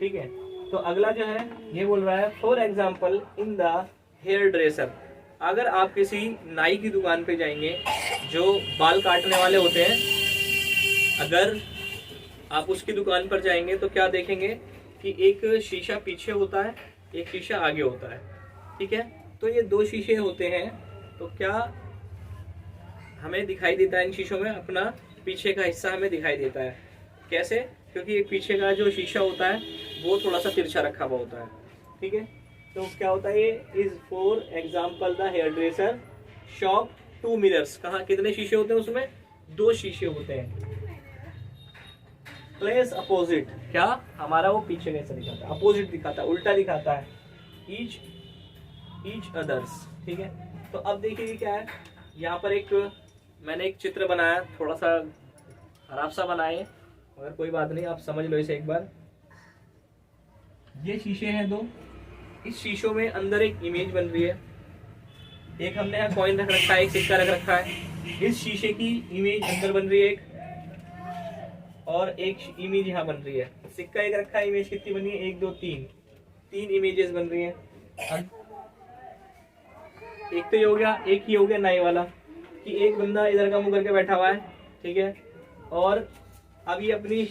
ठीक है। तो अगला जो है ये बोल रहा है, for example in the hairdresser. अगर आप किसी नाई की दुकान पे जाएंगे जो बाल काटने वाले होते हैं, अगर आप उसकी दुकान पर जाएंगे तो क्या देखेंगे कि एक शीशा पीछे होता है, एक शीशा आगे होता है, ठीक है। तो ये दो शीशे होते हैं, तो क्या हमें दिखाई देता है इन शीशों में, अपना पीछे का हिस्सा हमें दिखाई देता है। कैसे? क्योंकि एक पीछे का जो शीशा होता है वो थोड़ा सा तिरछा रखा हुआ होता है, ठीक है। तो क्या होता है, ये is for example the hairdresser shop two mirrors. कहाँ कितने शीशे होते हैं? उसमें दो शीशे होते हैं। प्लेस अपोजिट, क्या हमारा वो पीछे कैसा दिखाता है, अपोजिट दिखाता है, उल्टा दिखाता है, ईच अदर्स, ठीक है। तो अब देखिए क्या है, यहाँ पर मैंने एक चित्र बनाया, थोड़ा सा खराब सा बनाए, मगर कोई बात नहीं, आप समझ लो इसे एक बार। ये शीशे हैं दो, इस शीशों में अंदर एक इमेज बन रही है, एक हमने यहाँ कॉइन रख रखा है, एक सिक्का रख रखा है, इस शीशे की इमेज अंदर बन रही है एक, और एक इमेज यहाँ बन रही है। सिक्का एक रखा है, इमेज कितनी बनी है, 1 2 3, 3 इमेजेस बन रही हैं। एक तो ये हो गया, एक ही हो गया नाई वाला, कि एक बंदा इधर का मुंह करके बैठा हुआ है, ठीक है, और अब ये अपनी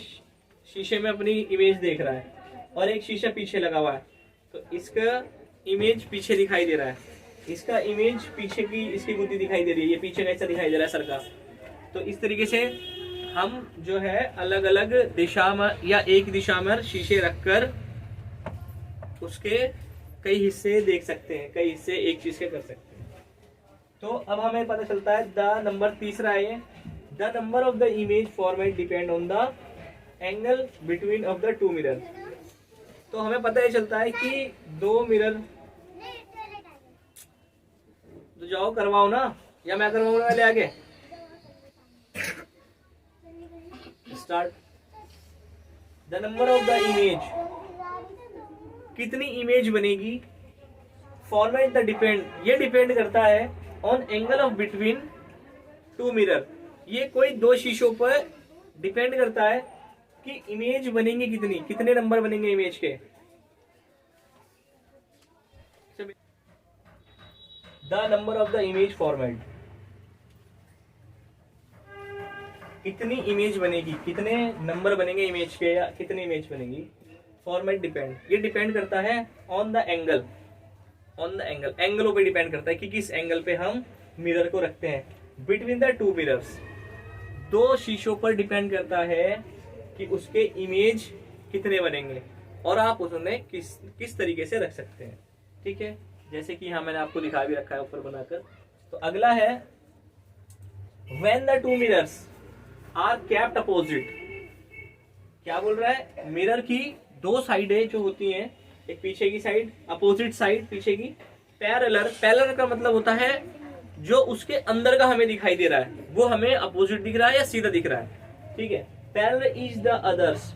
शीशे में अपनी इमेज देख रहा है, और एक शीशा पीछे लगा हुआ है, तो इसका इमेज पीछे दिखाई दे रहा है, इसका इमेज पीछे की इसकी बुद्धि दिखाई दे रही है, ये पीछे कैसा दिखाई दे रहा है सर का। तो इस तरीके से हम जो है अलग अलग दिशा में या एक दिशा में शीशे रखकर उसके कई हिस्से देख सकते हैं, कई हिस्से एक चीज के कर सकते हैं। तो अब हमें पता चलता है द नंबर तीसरा है, the number of the image format depend on the angle between of the two mirror. तो हमें पता ही चलता है कि दो मिरर, तो जाओ करवाओ ना, या मैं करवाऊंगा पहले आगे। Start. The number of the image, कितनी इमेज बनेगी, फॉर्मेट द डिपेंड, ये डिपेंड करता है on angle of between two mirror. ये कोई दो शीशों पर डिपेंड करता है कि इमेज बनेंगे कितनी, कितने नंबर बनेंगे इमेज के। The number of the image format, कितनी इमेज बनेगी, कितने नंबर बनेंगे इमेज के, या कितनी इमेज बनेगी। फॉर्मेट डिपेंड, ये डिपेंड करता है on the angle, on the angle, एंगलों पे डिपेंड करता है कि किस एंगल पे हम मिरर को रखते हैं। बिटवीन द टू मिरर्स, दो शीशों पर डिपेंड करता है कि उसके इमेज कितने बनेंगे और आप उसमें किस तरीके से रख सकते हैं। ठीक है, जैसे कि यहाँ मैंने आपको दिखा भी रखा है ऊपर बनाकर। तो अगला है when the two mirrors are kept opposite. क्या बोल रहा है, मिरर की दो साइडें जो होती हैं, एक पीछे की साइड, अपोजिट साइड पीछे की, पैरेलल। पैरेलल का मतलब होता है जो उसके अंदर का हमें दिखाई दे रहा है वो हमें अपोजिट दिख रहा है या सीधा दिख रहा है। ठीक है, पैरेलल इज द अदर्स,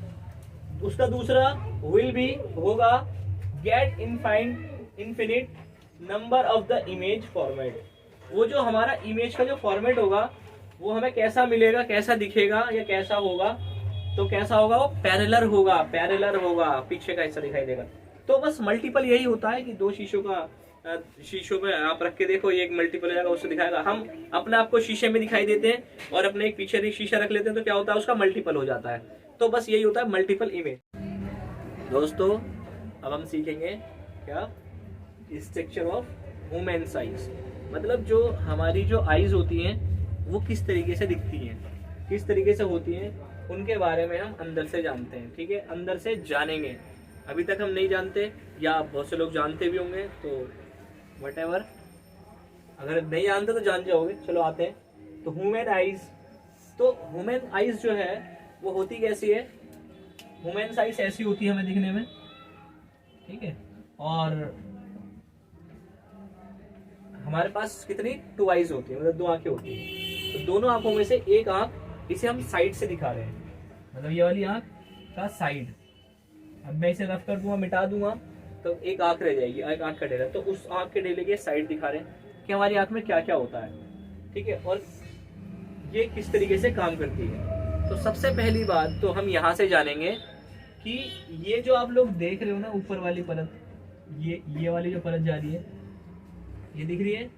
उसका दूसरा विल भी होगा get infinite number of the image format. वो जो हमारा इमेज का जो फॉर्मेट होगा वो हमें कैसा मिलेगा, कैसा दिखेगा या कैसा होगा, तो कैसा होगा, वो पैरेलल होगा, पैरेलल होगा, पीछे का हिस्सा दिखाई देगा। तो बस मल्टीपल यही होता है कि दो शीशों में आप रख के देखो, ये एक मल्टीपल जाएगा, उससे दिखाएगा। हम अपने आप को शीशे में दिखाई देते हैं और अपने एक पीछे शीशा रख लेते हैं तो क्या होता है, उसका मल्टीपल हो जाता है। तो बस यही होता है मल्टीपल इमेज। दोस्तों अब हम सीखेंगे क्या, स्ट्रक्चर ऑफ वुमेन्स आईज, मतलब जो हमारी जो आईज होती हैं वो किस तरीके से दिखती हैं, किस तरीके से होती हैं, उनके बारे में हम अंदर से जानते हैं। ठीक है, अंदर से जानेंगे। अभी तक हम नहीं जानते या बहुत से लोग जानते भी होंगे, तो व्हाटएवर, अगर नहीं जानते तो जान जाओगे। चलो आते हैं। तो ह्यूमन आईज, तो ह्यूमन आईज जो है वो होती कैसी है, ह्यूमन आईज ऐसी होती है हमें दिखने में। ठीक है, और हमारे पास कितनी, टू आईज होती है, मतलब दो आंखें होती हैं। तो दोनों आंखों में से एक आंख, इसे हम साइड से दिखा रहे हैं, मतलब ये वाली आंख का साइड। अब मैं इसे रफ कर दूंगा, मिटा दूंगा, तो एक आंख रह जाएगी, एक आंख का डेला। तो उस आंख के डेले के साइड दिखा रहे हैं कि हमारी आंख में क्या क्या होता है। ठीक है, और ये किस तरीके से काम करती है। तो सबसे पहली बात तो हम यहाँ से जानेंगे कि ये जो आप लोग देख रहे हो ना ऊपर वाली परत, ये वाली जो परत जा रही है, ये दिख रही है,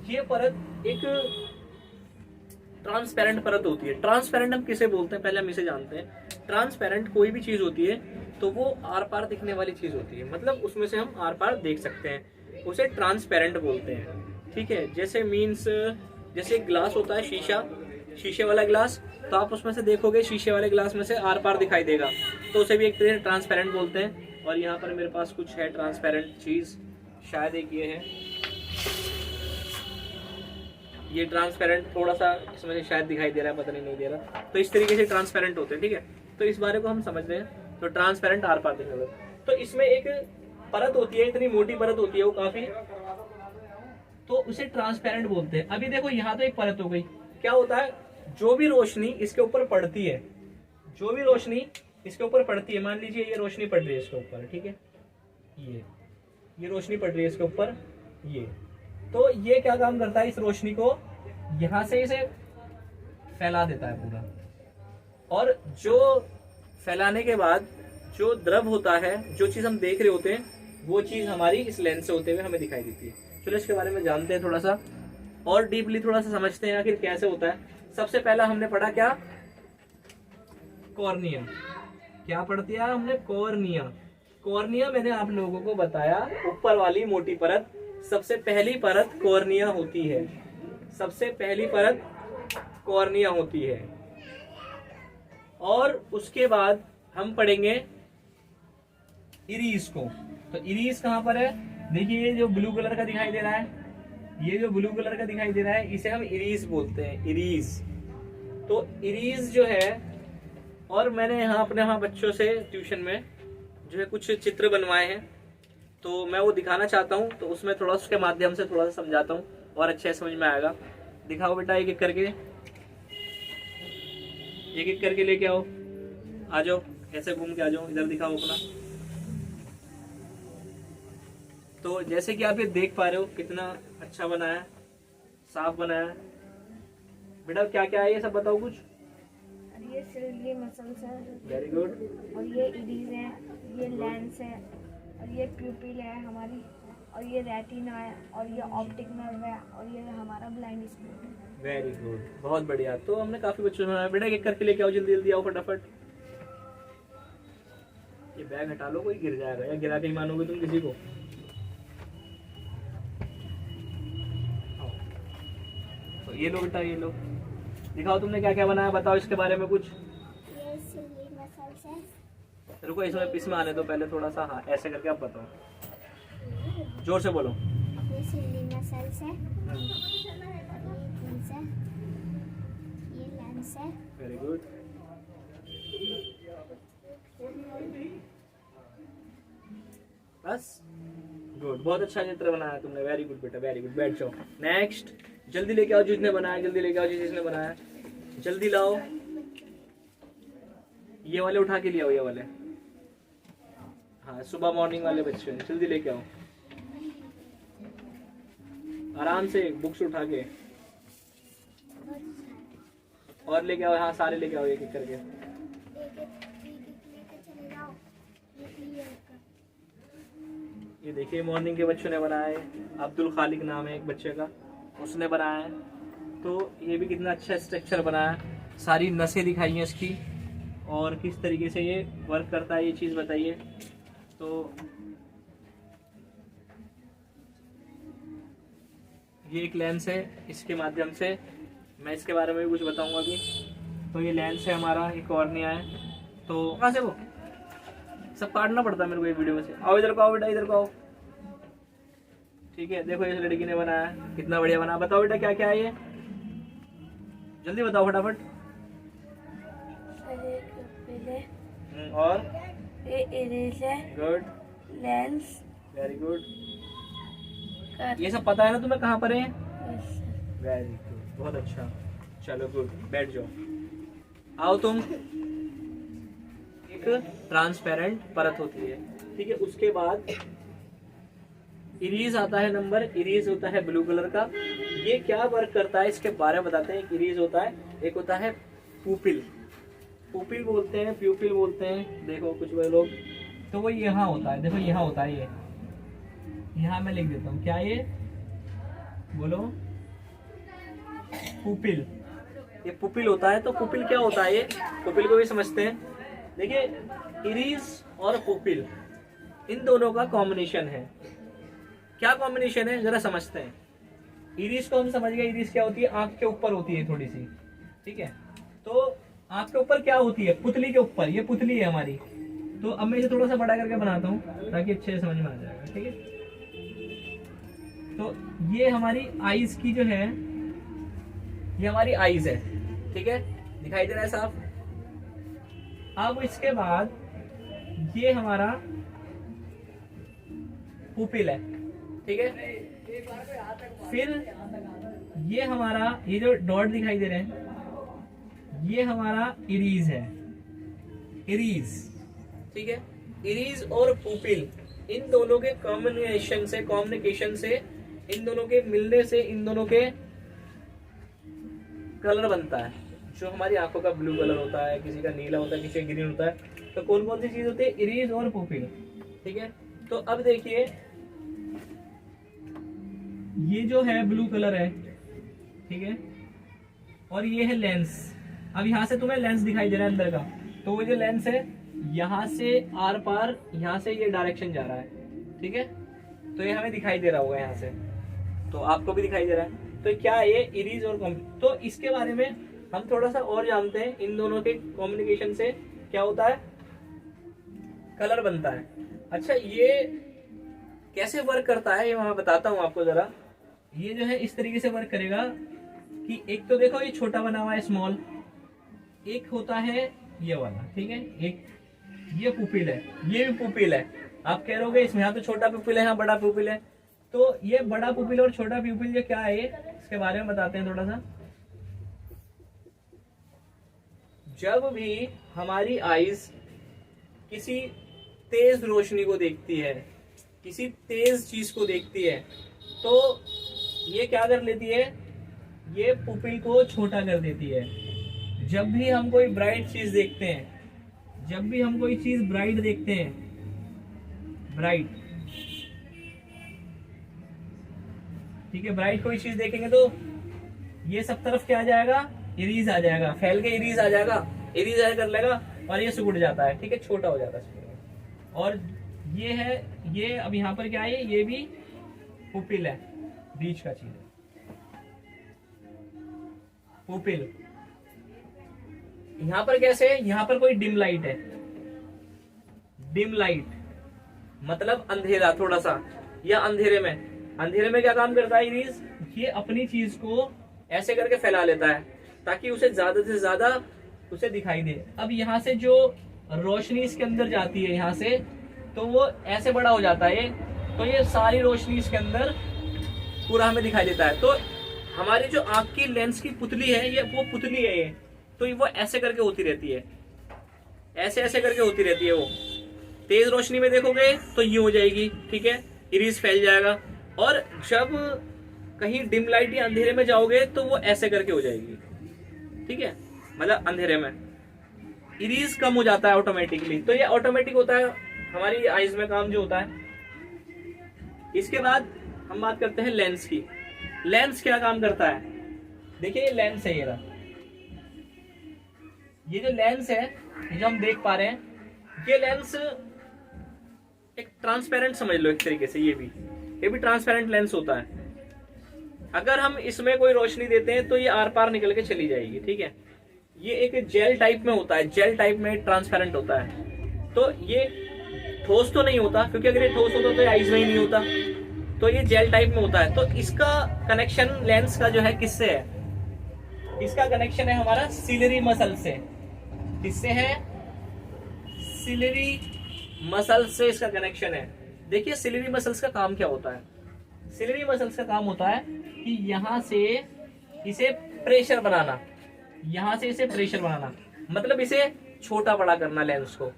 ये परत एक ट्रांसपेरेंट परत होती है। ट्रांसपेरेंट हम किसे बोलते हैं, पहले हम इसे जानते हैं। ट्रांसपेरेंट कोई भी चीज होती है तो वो आर पार दिखने वाली चीज होती है, मतलब उसमें से हम आर पार देख सकते हैं, उसे ट्रांसपेरेंट बोलते हैं। ठीक है, जैसे मीन्स जैसे ग्लास होता है, शीशे वाला ग्लास, तो आप उसमें से देखोगे शीशे वाले ग्लास में से आर पार दिखाई देगा, तो उसे भी एक तरह से ट्रांसपेरेंट बोलते हैं। और यहाँ पर मेरे पास कुछ है ट्रांसपेरेंट चीज, शायद एक ये है, ये ट्रांसपेरेंट थोड़ा सा इसमें से शायद दिखाई दे रहा है, पता नहीं दे रहा। तो इस तरीके से ट्रांसपेरेंट होते हैं। ठीक है, तो इस बारे को हम समझ रहे हैं। तो ट्रांसपेरेंट आर पार दिखने वाला, तो इसमें एक परत होती है, इतनी मोटी परत होती है वो काफी, तो उसे ट्रांसपेरेंट बोलते हैं। अभी देखो यहाँ तो एक परत हो गई, क्या होता है, जो भी रोशनी इसके ऊपर पड़ती है, जो भी रोशनी इसके ऊपर पड़ती है, मान लीजिए ये रोशनी पड़ रही है इसके ऊपर, ठीक है, ये रोशनी पड़ रही है इसके ऊपर, ये, तो ये क्या काम करता है, इस रोशनी को यहां से इसे फैला देता है पूरा, और जो फैलाने के बाद जो द्रव होता है, जो चीज हम देख रहे होते हैं, वो चीज हमारी इस लेंस से होते हुए हमें दिखाई देती है। चलो इसके बारे में जानते हैं थोड़ा सा और डीपली, थोड़ा सा समझते हैं आखिर कैसे होता है। सबसे पहला हमने पढ़ा क्या, कॉर्निया। क्या पढ़ दिया हमने, कॉर्निया। कॉर्निया मैंने आप लोगों को बताया, ऊपर वाली मोटी परत, सबसे पहली परत कॉर्निया होती है, सबसे पहली परत कॉर्निया होती है। और उसके बाद हम पढ़ेंगे इरीज को। तो इरीज कहां पर है, देखिए ये जो ब्लू कलर का दिखाई दे रहा है, ये जो ब्लू कलर का दिखाई दे रहा है, इसे हम इरीज बोलते हैं, इरीज। तो इरीज जो है, और मैंने यहाँ अपने बच्चों से ट्यूशन में जो है कुछ चित्र बनवाए हैं, तो मैं वो दिखाना चाहता हूँ, तो उसमें थोड़ा उसके माध्यम से थोड़ा सा समझाता हूँ और अच्छे समझ में आएगा। दिखाओ बेटा, एक एक करके, एक एक करके लेके आओ, आ जाओ, ऐसे घूम के आ जाओ, इधर दिखाओ अपना। तो जैसे कि आप ये देख पा रहे हो कितना अच्छा बना है, साफ बना है। बेटा क्या क्या है ये सब बताओ कुछ। ये सिलियरी मसल्स है, वेरी गुड। और ये इरीज है, ये लेंस है, और ये प्यूपिल है हमारी, और ये रेटिना है, और ये ऑप्टिक नर्व है, और ये हमारा ब्लाइंड स्पॉट है। वेरी गुड, बहुत बढ़िया। तो हमने काफी बच्चों से बनाया। बेटा एक करके लेके आओ, जल्दी जल्दी आओ फटाफट। ये बैग हटा लो, कोई गिर जाएगा, या गिरा के ही मानोगे तुम किसी को। ये लो बेटा, ये लो। दिखाओ तुमने क्या क्या बनाया, बताओ इसके बारे में कुछ। ये चिल्ली मसाला है। रुको इसमें पिस में आने दो पहले थोड़ा सा। हाँ ऐसे करके आप बताओ, जोर से बोलो। ये चिल्ली मसाला है। ये लेंस है। Very good. बस गुड, बहुत अच्छा चित्र बनाया तुमने, वेरी गुड बेटा, वेरी गुड। बैठ जाओ। नेक्स्ट, जल्दी लेके आओ जिसने बनाया, जल्दी लेके आओ जिसने बनाया, जल्दी लाओ। ये वाले उठा के ले आओ, ये वाले। हाँ सुबह मॉर्निंग वाले बच्चे, जल्दी लेके आओ आराम से, बुक्स उठा के। और लेके आओ, हाँ सारे लेके आओ एक एक करके। ये देखिए मॉर्निंग के बच्चों ने बनाया है, अब्दुल खालिक नाम है एक बच्चे का, उसने बनाया है। तो ये भी कितना अच्छा स्ट्रक्चर बनाया है, सारी नसें दिखाई हैं इसकी, और किस तरीके से ये वर्क करता है ये चीज़ बताइए। तो ये एक लेंस है, इसके माध्यम से मैं इसके बारे में भी कुछ बताऊंगा अभी। तो ये लेंस है हमारा, एक कॉर्निया है। तो कहाँ से वो सब काटना पड़ता है मेरे को एक वीडियो में से। आओ इधर को, आओ बेटा इधर को आओ। ठीक है, देखो इस लड़की ने बनाया, कितना बढ़िया बना। बताओ बेटा क्या क्या है ये, जल्दी बताओ फटाफट। और ये eraser, good, lens, very good. ये सब पता है ना तुम्हें कहाँ पर है? वेरी गुड, बहुत अच्छा। चलो गुड, बैठ जाओ। आओ तुम। एक ट्रांसपेरेंट परत होती है, ठीक है। उसके बाद इरीज आता है नंबर, इरीज होता है ब्लू कलर का। ये क्या वर्क करता है इसके बारे में बताते हैं। एक इरीज होता है, एक होता है पुपिल। पुपिल बोलते हैं, प्यूपिल बोलते हैं, देखो कुछ लोग। तो वो यहाँ होता है, देखो यहाँ होता है, ये यहाँ मैं लिख देता हूँ, क्या ये बोलो, पुपिल। ये पुपिल होता है। तो पुपिल क्या होता है, ये पुपिल को भी समझते हैं। देखिए इरीज और पुपिल, इन दोनों का कॉम्बिनेशन है। क्या कॉम्बिनेशन है जरा समझते हैं। इरीज को हम समझ गए, इरीज क्या होती है, आंख के ऊपर होती है थोड़ी सी, ठीक है। तो आंख के ऊपर क्या होती है, पुतली के ऊपर, ये पुतली है हमारी। तो अब मैं इसे थोड़ा सा बड़ा करके बनाता हूँ ताकि अच्छे से समझ में आ जाएगा, ठीक है। तो ये हमारी आईज की जो है, ये हमारी आईज है, ठीक है, दिखाई दे रहा है साफ। अब इसके बाद ये हमारा पुपिल है, ठीक है। फिर ये हमारा, ये जो डॉट दिखाई दे रहे हैं, ये हमारा इरीज है, इरीज, ठीक है। इरीज और पुपिल, इन दोनों के कम्युनिकेशन से, इन दोनों के मिलने से, इन दोनों के कलर बनता है। जो हमारी आंखों का ब्लू कलर होता है, किसी का नीला होता है, किसी का ग्रीन होता है। तो कौन कौन सी चीज होती है, इरीज और पुपिल, ठीक है। तो अब देखिए ये जो है ब्लू कलर है, ठीक है, और ये है लेंस। अब यहाँ से तुम्हें लेंस दिखाई दे रहा है अंदर का, तो वो जो लेंस है यहाँ से आर पार, यहाँ से ये डायरेक्शन जा रहा है, ठीक है। तो ये हमें दिखाई दे रहा होगा यहाँ से, तो आपको भी दिखाई दे रहा है। तो क्या ये इरीज और तो इसके बारे में हम थोड़ा सा और जानते हैं। इन दोनों के कम्युनिकेशन से क्या होता है, कलर बनता है। अच्छा ये कैसे वर्क करता है ये मैं बताता हूँ आपको जरा। ये जो है इस तरीके से वर्क करेगा कि एक तो देखो ये छोटा बना हुआ है स्मॉल, एक होता है ये वाला, ठीक है। एक ये पुपिल है, ये भी पुपिल है। आप कह रहे इसमें यहाँ तो छोटा पुपिल है, यहाँ बड़ा पुपिल है। तो ये बड़ा पुपिल और छोटा पुपिल ये क्या है, इसके बारे में बताते हैं थोड़ा सा। जब भी हमारी आईज किसी तेज रोशनी को देखती है, किसी तेज चीज को देखती है, तो ये क्या कर लेती है, ये पुपिल को छोटा कर देती है। जब भी हम कोई ब्राइट चीज देखते हैं, जब भी हम कोई चीज ब्राइट देखते हैं, ब्राइट, ठीक है, ब्राइट कोई चीज देखेंगे तो ये सब तरफ क्या आ जाएगा, इरीज आ जाएगा, फैल के इरीज आ जाएगा, इरीज कर लेगा और ये सिकुड़ जाता है, ठीक है, छोटा हो जाता है। और ये है, ये अब यहाँ पर क्या है, ये भी पुपिल है, बीच का चीज है। पुपिल। यहां पर कैसे है, यहां पर कोई डिम लाइट है, डिम लाइट मतलब अंधेरा थोड़ा सा, या अंधेरे में क्या काम करता है इरीज, ये अपनी चीज को ऐसे करके फैला लेता है ताकि उसे ज्यादा से ज्यादा उसे दिखाई दे। अब यहाँ से जो रोशनी इसके अंदर जाती है यहाँ से, तो वो ऐसे बड़ा हो जाता है, तो ये सारी रोशनी इसके अंदर पूरा हमें दिखाई देता है। तो हमारी जो आंख की लेंस की पुतली है, ये वो पुतली है ये, तो वो ऐसे करके होती रहती है, ऐसे ऐसे करके होती रहती है। वो तेज रोशनी में देखोगे तो यूं हो जाएगी, ठीक है, इरीज फैल जाएगा। और जब कहीं डिम लाइट या अंधेरे में जाओगे तो वो ऐसे करके हो जाएगी, ठीक है, मतलब अंधेरे में इरीज कम हो जाता है ऑटोमेटिकली। तो ये ऑटोमेटिक होता है हमारी आईज में काम जो होता है। इसके बाद हम बात करते हैं लेंस की। लेंस क्या काम करता है, देखिए ये लेंस है, ये जो लेंस है, ये जो हम देख पा रहे हैं, ये लेंस एक ट्रांसपेरेंट समझ लो एक तरीके से, ये भी ट्रांसपेरेंट लेंस होता है। अगर हम इसमें कोई रोशनी देते हैं तो ये आर पार निकल के चली जाएगी, ठीक है। ये एक जेल टाइप में होता है, जेल टाइप में ट्रांसपेरेंट होता है। तो ये ठोस तो नहीं होता, क्योंकि अगर ये ठोस होता तो आईज में ही नहीं होता, तो ये जेल टाइप में होता है। तो इसका कनेक्शन लेंस का जो है किससे है, इसका कनेक्शन है हमारा सिलरी मसल से। किससे है, सिलरी मसल से इसका कनेक्शन है। देखिए सिलरी मसल्स का काम क्या होता है, सिलरी मसल्स का काम होता है कि यहां से इसे प्रेशर बनाना, यहां से इसे प्रेशर बनाना, मतलब इसे छोटा बड़ा करना लेंस को।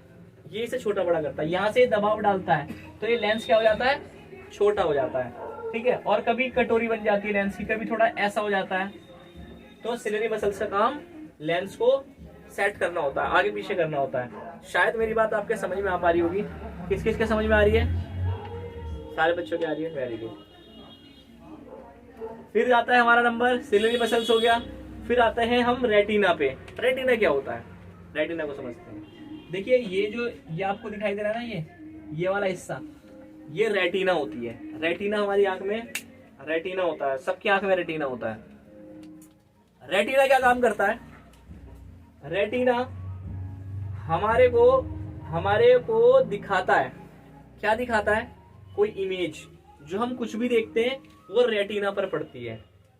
ये इसे छोटा बड़ा करता है, यहां से दबाव डालता है तो ये लेंस क्या हो जाता है, छोटा हो जाता है, ठीक है। और कभी कटोरी बन जाती है लेंस की, कभी थोड़ा ऐसा हो जाता है। तो सिलरी मसल्स का काम लेंस को सेट करना होता है, आगे पीछे करना होता है। शायद मेरी बात आपके समझ में आ पा रही होगी। किस किस के समझ में आ रही है, सारे बच्चों के आ रही है, वेरी गुड। फिर आता है हमारा नंबर, सिलरी मसल्स हो गया। फिर आते हैं हम रेटिना पे। रेटिना क्या होता है, रेटिना को समझते हैं। देखिए ये आपको दिखाई दे रहा है ना, ये वाला हिस्सा, ये रेटिना होती है। रेटिना हमारी आंख में रेटिना होता है, सबकी आंख में रेटिना होता है। रेटिना क्या काम करता है, रेटिना हमारे को दिखाता है, क्या दिखाता है, कोई इमेज। जो हम कुछ भी देखते हैं वो रेटिना पर पड़ती है।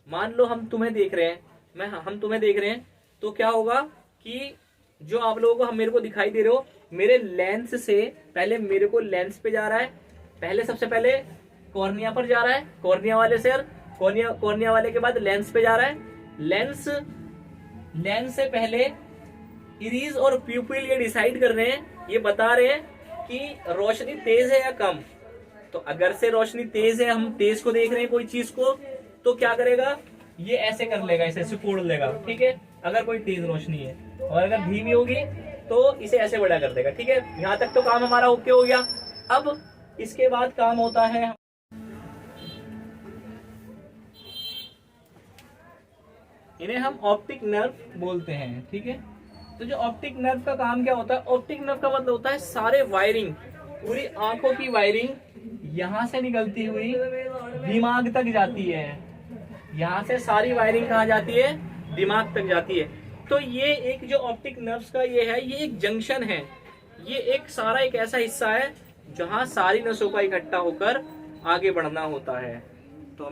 मान लो हम तुम्हें देख रहे हैं, हम तुम्हें देख रहे हैं, तो क्या होगा कि जो आप लोगों को मेरे को दिखाई दे रहे हो, मेरे लेंस से पहले मेरे को लेंस पे जा रहा है, पहले सबसे पहले कॉर्निया पर जा रहा है, कॉर्निया वाले से कॉर्निया वाले के बाद लेंस पे जा रहा है। लेंस से पहले इरीज और प्यूपिल ये डिसाइड कर रहे हैं, ये बता रहे हैं कि रोशनी तेज है या कम। तो अगर से रोशनी तेज है, हम तेज को देख रहे हैं कोई चीज को, तो क्या करेगा, ये ऐसे कर लेगा, इसे सिकोड़ लेगा, ठीक है, अगर कोई तेज रोशनी है। और अगर धीमी होगी तो इसे ऐसे बड़ा कर देगा, ठीक है। यहाँ तक तो काम हमारा ओके हो गया। अब इसके बाद काम होता है, इन्हें हम ऑप्टिक नर्व बोलते हैं, ठीक है। तो जो ऑप्टिक नर्व का काम क्या होता है, ऑप्टिक नर्व का मतलब होता है सारे वायरिंग, पूरी आंखों की वायरिंग यहाँ से निकलती हुई दिमाग तक जाती है। यहाँ से सारी वायरिंग कहाँ जाती है, दिमाग तक जाती है। तो ये एक जो ऑप्टिक नर्व्स का ये है, ये एक जंक्शन है, ये एक सारा एक ऐसा हिस्सा है जहाँ सारी नसों का इकट्ठा होकर आगे बढ़ना होता है। तो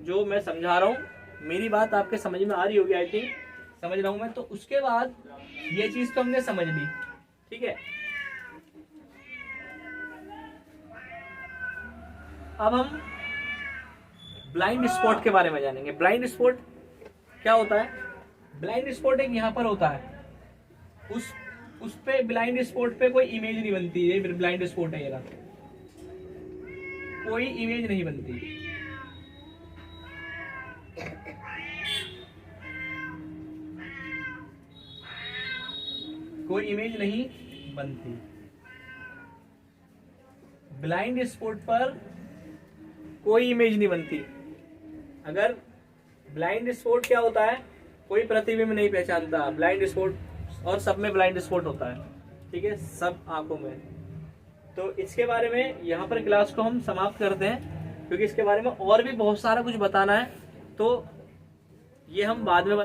जो मैं समझा रहा हूँ, मेरी बात आपके समझ में आ रही होगी, आई थिंक समझ रहा हूँ मैं। तो उसके बाद ये चीज तो हमने समझ ली, ठीक है। अब हम ब्लाइंड स्पॉट के बारे में जानेंगे। ब्लाइंड स्पॉट क्या होता है, ब्लाइंड स्पॉट एक यहाँ पर होता है, उस पे ब्लाइंड स्पॉट पे कोई इमेज नहीं बनती है। ब्लाइंड स्पॉट है ये, कोई इमेज नहीं बनती, कोई इमेज नहीं बनती। ब्लाइंड स्पॉट पर कोई इमेज नहीं बनती। अगर ब्लाइंड स्पॉट क्या होता है, कोई प्रतिबिंब नहीं पहचानता ब्लाइंड स्पॉट, और सब में ब्लाइंड स्पॉट होता है, ठीक है, सब आंखों में। तो इसके बारे में यहाँ पर क्लास को हम समाप्त करते हैं, क्योंकि इसके बारे में और भी बहुत सारा कुछ बताना है, तो ये हम बाद में